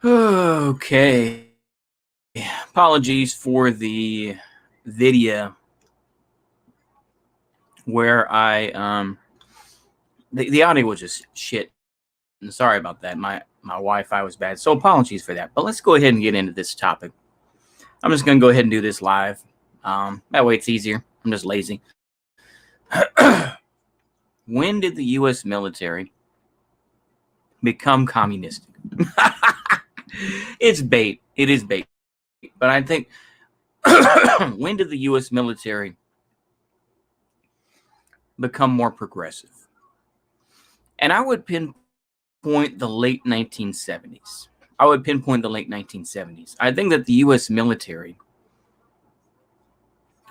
Okay. Apologies for the video where the audio was just shit. And sorry about that. My Wi-Fi was bad. So apologies for that. But let's go ahead and get into this topic. I'm just gonna go ahead and do this live. That way it's easier. I'm just lazy. When did the US military become communistic? It's bait. It is bait. But I think when did the US military become more progressive? And I would pinpoint the late 1970s. I think that the US military,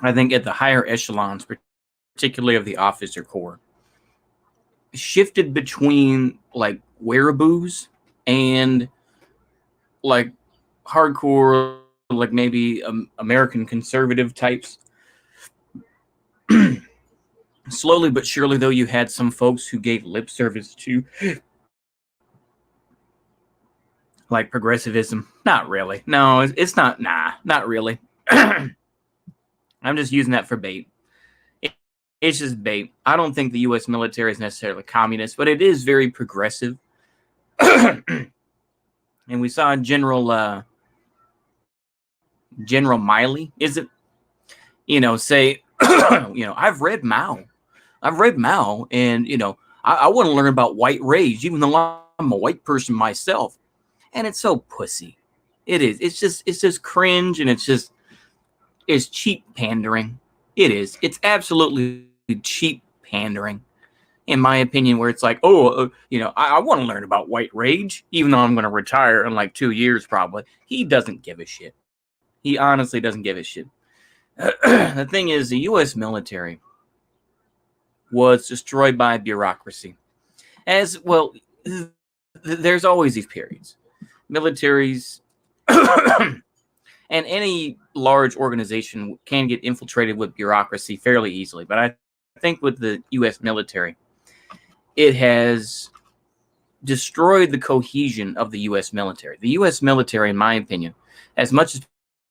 I think at the higher echelons, particularly of the officer corps, shifted between like wearaboos and like hardcore, like maybe American conservative types. Slowly but surely, though, you had some folks who gave lip service to like progressivism. Not really. No, it's not. Nah, not really. I'm just using that for bait. It's just bait. I don't think the U.S. military is necessarily communist, but it is very progressive. And we saw General Miley, is it? Say, I've read Mao, and I want to learn about white rage, even though I'm a white person myself. And it's so pussy. It is. It's just cringe, and it's cheap pandering. It is. It's absolutely cheap pandering, in my opinion, where it's like, I want to learn about white rage, even though I'm going to retire in like 2 years probably. He doesn't give a shit. He honestly doesn't give a shit. The thing is, the U.S. military was destroyed by bureaucracy. As well, there's always these periods. Militaries and any large organization can get infiltrated with bureaucracy fairly easily. But I think with the U.S. military, it has destroyed the cohesion of the U.S. military. The U.S. military, in my opinion, as much as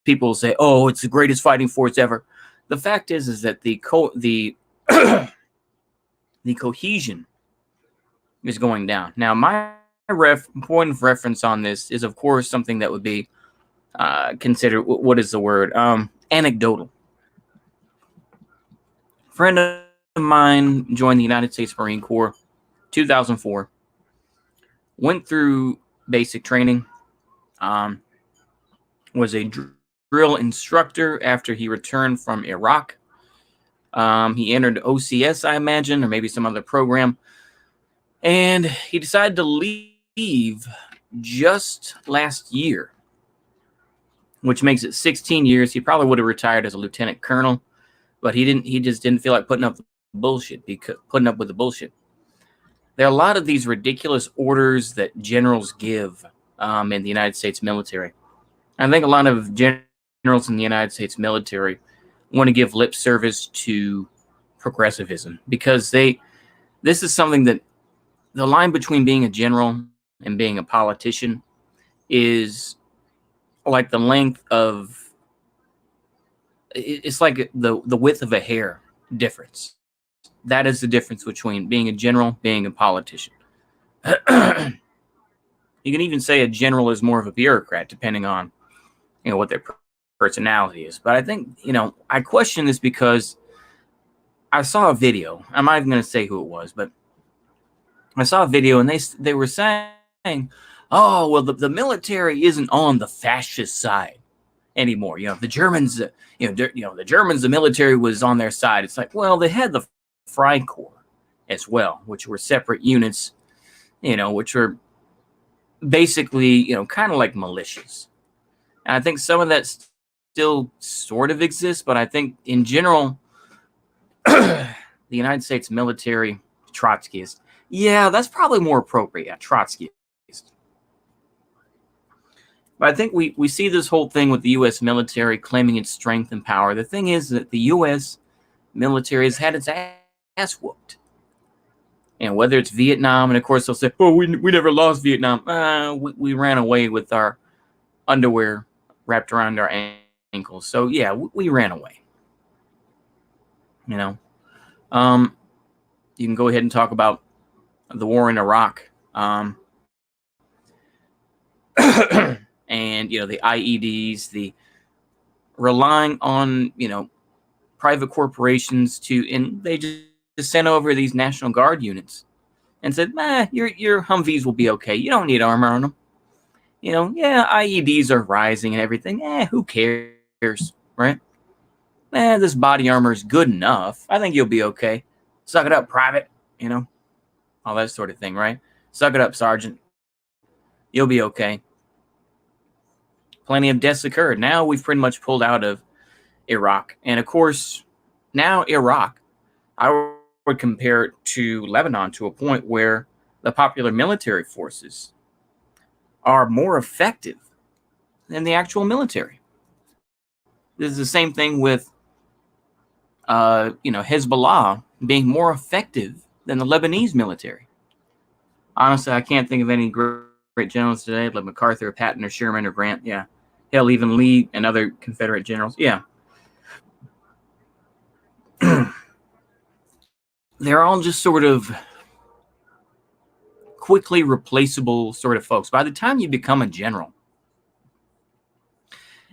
people say, "Oh, it's the greatest fighting force ever," the fact is that the cohesion is going down. Now, my point of reference on this is, of course, something that would be considered, what is the word? Anecdotal. A friend of mine joined the United States Marine Corps 2004, went through basic training, was a drill instructor after he returned from Iraq. He entered OCS, I imagine, or maybe some other program. And he decided to leave just last year, which makes it 16 years. He probably would have retired as a lieutenant colonel, but he didn't. He just didn't feel like putting up with the bullshit. There are a lot of these ridiculous orders that generals give in the United States military. I think a lot of generals in the United States military want to give lip service to progressivism because this is something that the line between being a general and being a politician is like the length of, it's like the width of a hair difference. That is the difference between being a general, being a politician. You can even say a general is more of a bureaucrat, depending on what their personality is. But I think I question this because I saw a video. I'm not even going to say who it was, but I saw a video, and they were saying, "Oh, well, the military isn't on the fascist side anymore. The Germans, the Germans, the military was on their side." It's like, well, they had the Freikorps as well, which were separate units, which were basically, kind of like militias. And I think some of that still sort of exists, but I think in general, the United States military, Trotskyist. Yeah, that's probably more appropriate. Yeah, Trotskyist. But I think we see this whole thing with the U.S. military claiming its strength and power. The thing is that the U.S. military has had its ass whooped. whether it's Vietnam, and of course they'll say, "Oh, we never lost Vietnam. We ran away with our underwear wrapped around our ankles. So yeah, we ran away." You know, you can go ahead and talk about the war in Iraq, and the IEDs, the relying on private corporations and they just sent over these National Guard units and said, your Humvees will be okay. You don't need armor on them. Yeah, IEDs are rising and everything. Who cares, right? This body armor is good enough. I think you'll be okay. Suck it up, private. All that sort of thing, right? Suck it up, sergeant. You'll be okay. Plenty of deaths occurred. Now we've pretty much pulled out of Iraq. And of course, now Iraq, I would compare it to Lebanon to a point where the popular military forces are more effective than the actual military. This is the same thing with Hezbollah being more effective than the Lebanese military. Honestly, I can't think of any great generals today, like MacArthur, or Patton, or Sherman, or Grant. Yeah. Hell, even Lee and other Confederate generals. Yeah. They're all just sort of quickly replaceable sort of folks. By the time you become a general,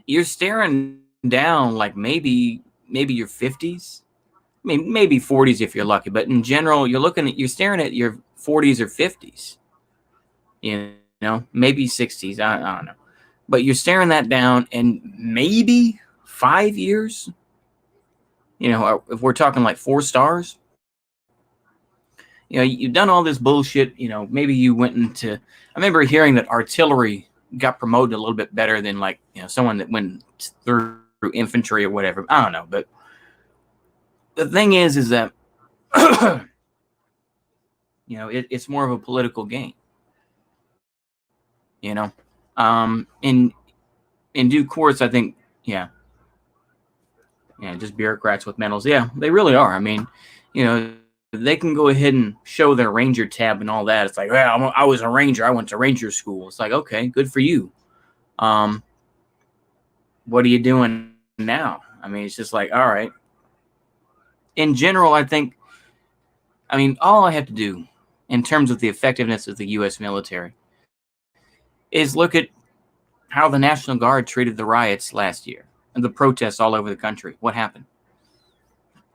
you're staring down like maybe your 50s, maybe 40s if you're lucky. But in general, you're staring at your 40s or 50s. Maybe 60s. I don't know. But you're staring that down, and maybe 5 years. If we're talking like 4 stars. You've done all this bullshit. Maybe you went into. I remember hearing that artillery got promoted a little bit better than someone that went through infantry or whatever. I don't know, but the thing is that it's more of a political game. In due course, I think, just bureaucrats with medals. Yeah, they really are. I mean, they can go ahead and show their ranger tab and all that. It's like, well, I was a ranger. I went to ranger school. It's like, okay, good for you. What are you doing now? I mean, it's just like, all right. In general, I think, all I have to do in terms of the effectiveness of the U.S. military is look at how the National Guard treated the riots last year and the protests all over the country. What happened?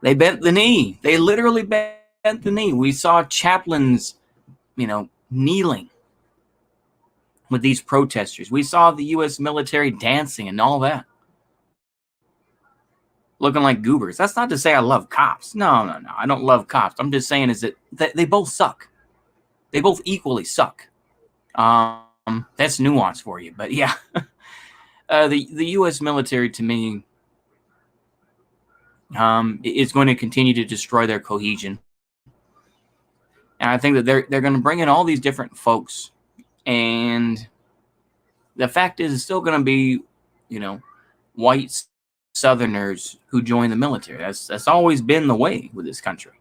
They bent the knee. They literally bent the knee. We saw chaplains, kneeling with these protesters. We saw the U.S. military dancing and all that. Looking like goobers. That's not to say I love cops. No. I don't love cops. I'm just saying is that they both suck. They both equally suck. That's nuance for you. But yeah, the U.S. military, to me, is going to continue to destroy their cohesion. And I think that they're going to bring in all these different folks. And the fact is, it's still going to be, white Southerners who join the military. That's always been the way with this country.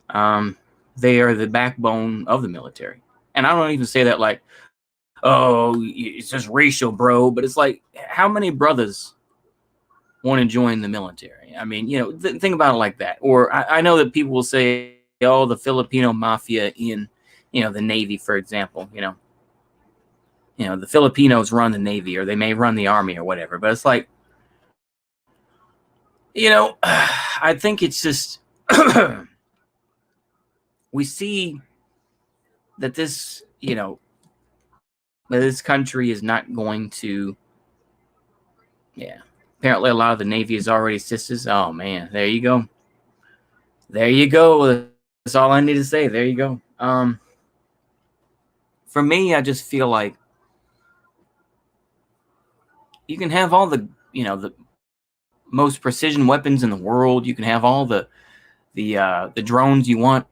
They are the backbone of the military. And I don't even say that like, oh, it's just racial, bro. But it's like, how many brothers want to join the military? I mean, think about it like that. Or I know that people will say, oh, the Filipino mafia in, the Navy, for example. The Filipinos run the Navy, or they may run the Army or whatever. But it's like, I think it's just we see that this, that this country is not going to. Yeah, apparently a lot of the Navy is already sisters. Oh man, there you go. There you go. That's all I need to say. There you go. For me, I just feel like you can have all the, the most precision weapons in the world. You can have all the drones you want.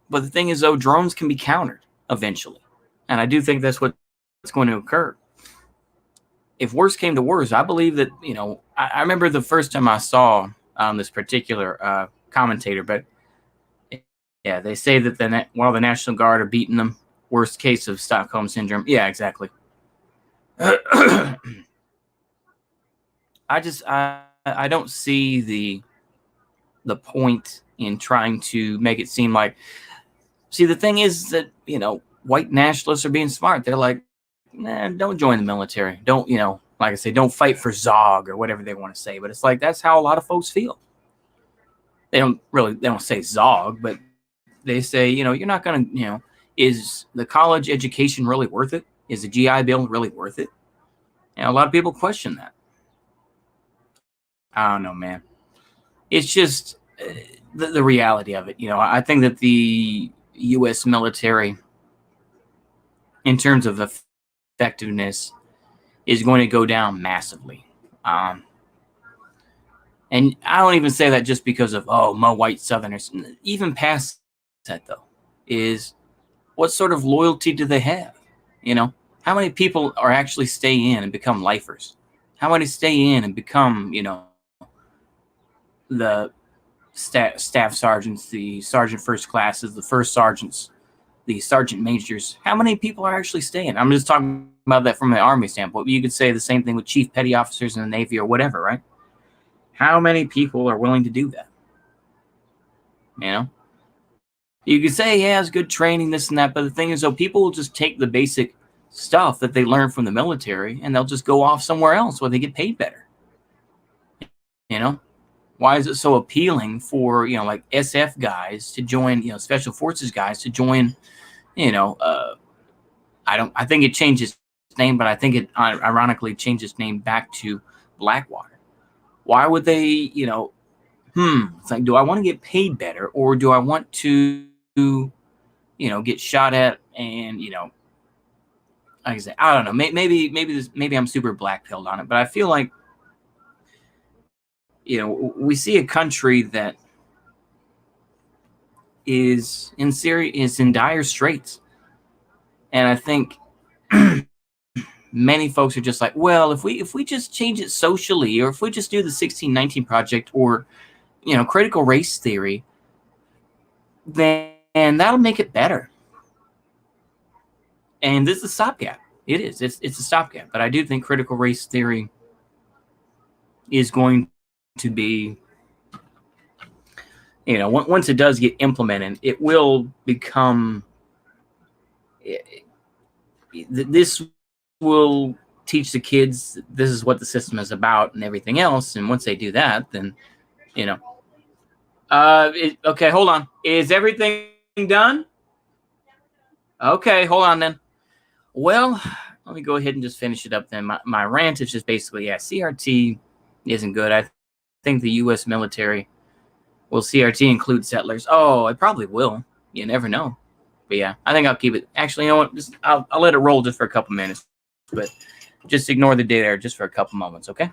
But the thing is, though, drones can be countered eventually. And I do think that's what's going to occur. If worse came to worse, I believe that, I remember the first time I saw this particular commentator, but Yeah, they say that while the National Guard are beating them, worst case of Stockholm syndrome. Yeah, exactly. I I don't see the point in trying to make it seem like. See, the thing is that white nationalists are being smart. They're like, nah, don't join the military. Don't like I say, don't fight for Zog or whatever they want to say. But it's like that's how a lot of folks feel. They don't say Zog, but they say, you're not going to, is the college education really worth it? Is the GI Bill really worth it? And a lot of people question that. I don't know, man. It's just the reality of it. I think that the U.S. military, in terms of effectiveness, is going to go down massively. And I don't even say that just because of, mo white Southerners. Even past that, though, is what sort of loyalty do they have? How many people are actually stay in and become lifers? How many stay in and become, the staff sergeants, the sergeant first classes, the first sergeants, the sergeant majors? How many people are actually staying? I'm just talking about that from the Army standpoint. You could say the same thing with chief petty officers in the Navy or whatever, right? How many people are willing to do that? You could say, yeah, it's good training, this and that, but the thing is, though, people will just take the basic stuff that they learn from the military and they'll just go off somewhere else where they get paid better. Why is it so appealing for like SF guys to join, special forces guys to join, I think it changed its name, but I think it ironically changed its name back to Blackwater. Why would they, it's like, do I want to get paid better, or do I want to get shot at and like I say, I don't know, maybe I'm super black pilled on it, but I feel like we see a country that is in dire straits, and I think many folks are just like, well, if we just change it socially, or if we just do the 1619 project, or critical race theory, then that'll make it better. And this is a stopgap. It is. It's a stopgap. But I do think critical race theory is going to be, once it does get implemented, it will become. This will teach the kids this is what the system is about and everything else. And once they do that, then, okay, hold on. Is everything done? Okay, hold on then. Well, let me go ahead and just finish it up then. My rant is just basically, yeah, CRT isn't good. I think the U.S. military will CRT include settlers. Oh, it probably will. You never know. But yeah, I think I'll keep it. Actually, you know what? I'll let it roll just for a couple minutes. But just ignore the dead air just for a couple moments, okay?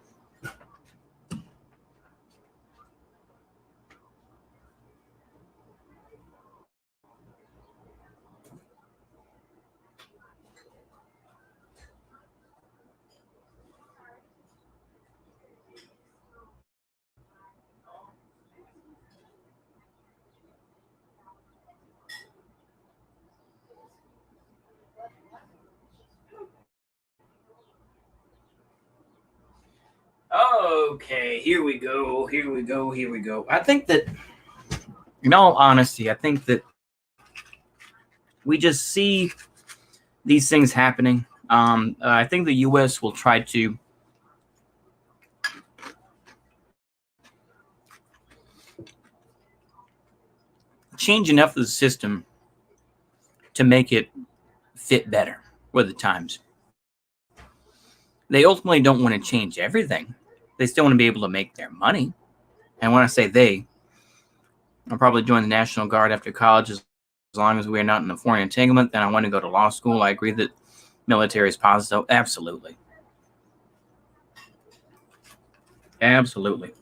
Okay, here we go. I think that, in all honesty, I think that we just see these things happening. I think the U.S. will try to change enough of the system to make it fit better with the times. They ultimately don't want to change everything. They still want to be able to make their money. And when I say they, I'll probably join the National Guard after college as long as we are not in a foreign entanglement. Then I want to go to law school. I agree that military is positive. Absolutely. Absolutely.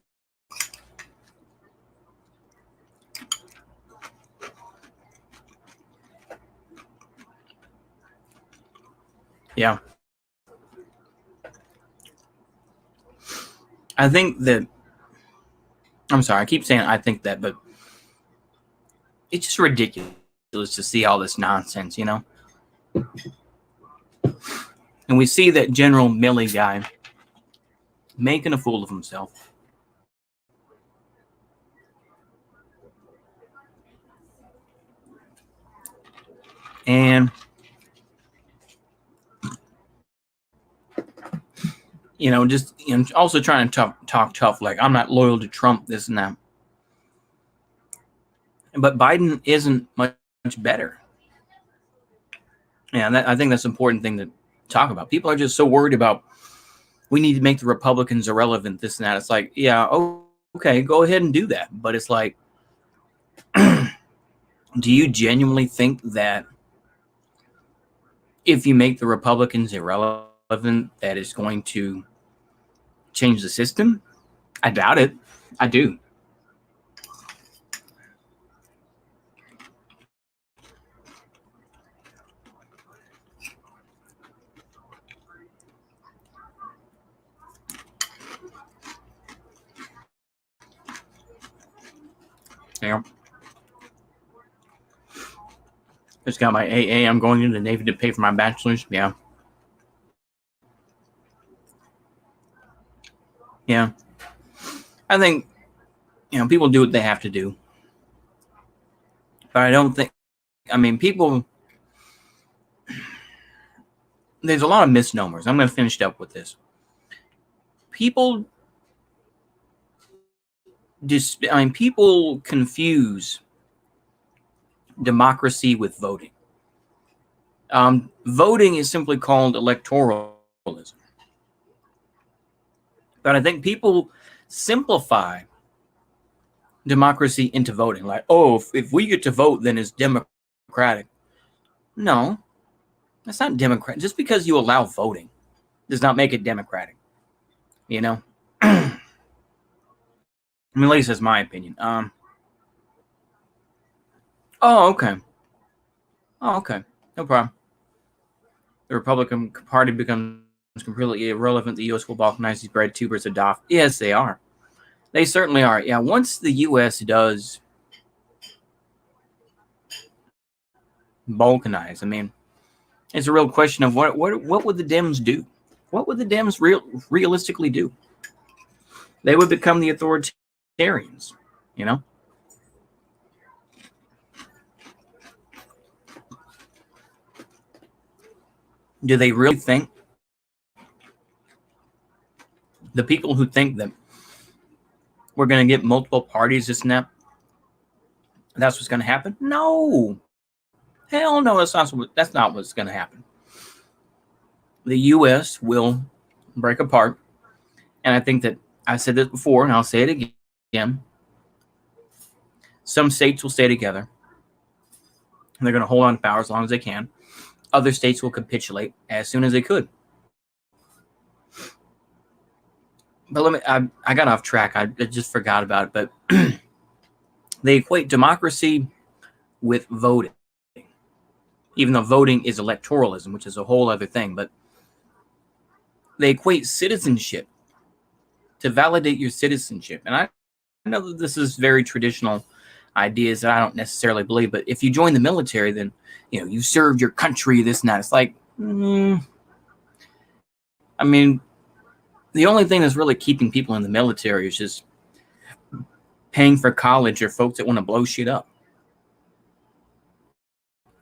Yeah. I think that, I'm sorry, I keep saying I think that, but it's just ridiculous to see all this nonsense, And we see that General Milley guy making a fool of himself. And, just also trying to talk tough, like I'm not loyal to Trump, this and that. But Biden isn't much better. Yeah, I think that's an important thing to talk about. People are just so worried about, we need to make the Republicans irrelevant, this and that. It's like, yeah, okay, go ahead and do that. But it's like, do you genuinely think that if you make the Republicans irrelevant, that is going to change the system? I doubt it. I do. Yeah. Just got my AA. I'm going into the Navy to pay for my bachelor's. Yeah. Yeah. I think, people do what they have to do. But I don't think, people, there's a lot of misnomers. I'm going to finish up with this. People confuse democracy with voting. Voting is simply called electoralism. But I think people simplify democracy into voting. Like, if we get to vote, then it's democratic. No, that's not democratic. Just because you allow voting does not make it democratic. At least that's my opinion. Okay. No problem. The Republican Party becomes completely irrelevant. The U.S. will balkanize these bread tubers of DOF. Yes, they are. They certainly are. Yeah, once the U.S. does balkanize, it's a real question of what would the Dems do? What would the Dems realistically do? They would become the authoritarians, Do they really think, the people who think that we're going to get multiple parties, this and that's what's going to happen? No. Hell no, that's not what's going to happen. The U.S. will break apart. And I think that I said this before, and I'll say it again. Some states will stay together. And they're going to hold on to power as long as they can. Other states will capitulate as soon as they could. But I got off track. I just forgot about it. But they equate democracy with voting, even though voting is electoralism, which is a whole other thing. But they equate citizenship to validate your citizenship. And I know that this is very traditional ideas that I don't necessarily believe. But if you join the military, then you served your country, this and that. It's like, the only thing that's really keeping people in the military is just paying for college or folks that want to blow shit up.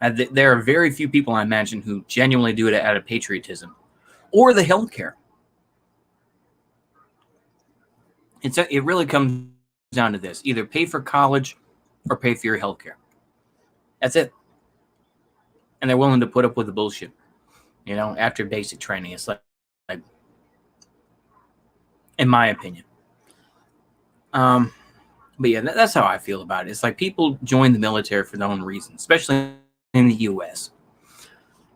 There are very few people, I imagine, who genuinely do it out of patriotism or the healthcare. It really comes down to this: either pay for college or pay for your healthcare. That's it. And they're willing to put up with the bullshit, after basic training. It's like in my opinion. But yeah, that's how I feel about it. It's like people join the military for their own reasons, especially in the U.S.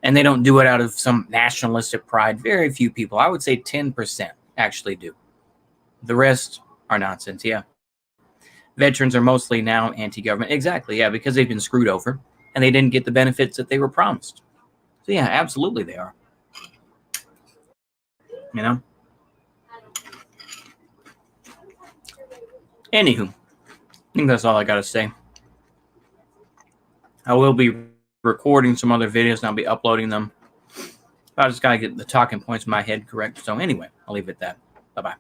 And they don't do it out of some nationalistic pride. Very few people, I would say 10% actually do. The rest are nonsense, yeah. Veterans are mostly now anti-government. Exactly, yeah, because they've been screwed over and they didn't get the benefits that they were promised. So yeah, absolutely they are. Anywho, I think that's all I got to say. I will be recording some other videos and I'll be uploading them. I just got to get the talking points in my head correct. So anyway, I'll leave it at that. Bye-bye.